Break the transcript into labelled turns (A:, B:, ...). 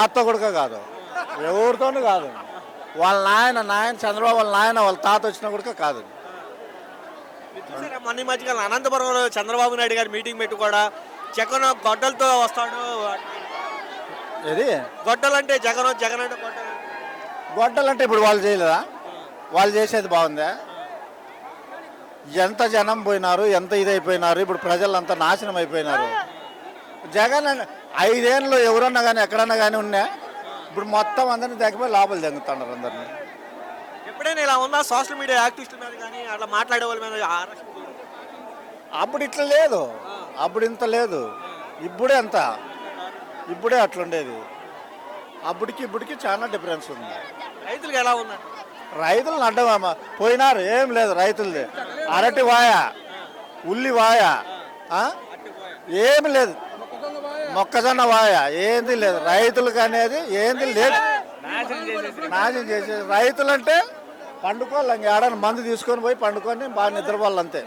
A: తాత కూడా కాదు, ఎవరితోనూ కాదు. వాళ్ళ నాయన చంద్రబాబు వాళ్ళ నాయన వాళ్ళ తాత వచ్చినా కూడా కాదు.
B: చూసారా మొన్న ఈ మధ్యకాలం అనంతపురంలో చంద్రబాబు నాయుడు గారు మీటింగ్ పెట్టి కూడా జగన్ గొడ్డలతో వస్తాడు.
A: ఇది
B: గొడ్డలు అంటే జగన్, జగన్ అంటే గొడ్డలు.
A: గొడ్డలంటే ఇప్పుడు వాళ్ళు చేయలేదా? వాళ్ళు చేసేది బాగుందా? ఎంత జనం పోయినారు, ఎంత ఇదైపోయినారు, ఇప్పుడు ప్రజలంతా నాశనం అయిపోయినారు. జగన్ 5 ఏళ్ళు ఎవరన్నా కానీ ఎక్కడన్నా కానీ ఉన్నా ఇప్పుడు మొత్తం అందరినీ దగ్గర లోపల దింగుతున్నారు అందరినీ.
B: ఎప్పుడైనా ఇలా ఉందా సోషల్ మీడియా యాక్టివిస్టుల మీద కానీ అట్లా మాట్లాడే వాళ్ళ మీద arrest చేయడం?
A: అప్పుడు ఇట్లా లేదు, అప్పుడు ఇంత లేదు, ఇప్పుడే అంత, ఇప్పుడే అట్లుండేది. అప్పటికి ఇప్పటికి చాలా డిఫరెన్స్ ఉంది.
B: రైతులకు ఎలా ఉందండి?
A: రైతులను అడ్డం పోయినారు, ఏం లేదు రైతులది. అరటి వాయ, ఉల్లి వాయ, ఏమి లేదు, మొక్కజొన్న వాయ, ఏంది లేదు రైతులకు అనేది ఏంది లేదు. నాశనం చేసేది రైతులంటే పండుకోవాలి, ఇంక ఏడాది మందు తీసుకొని పోయి పండుకొని బాగా నిద్రపోవాలి అంతే.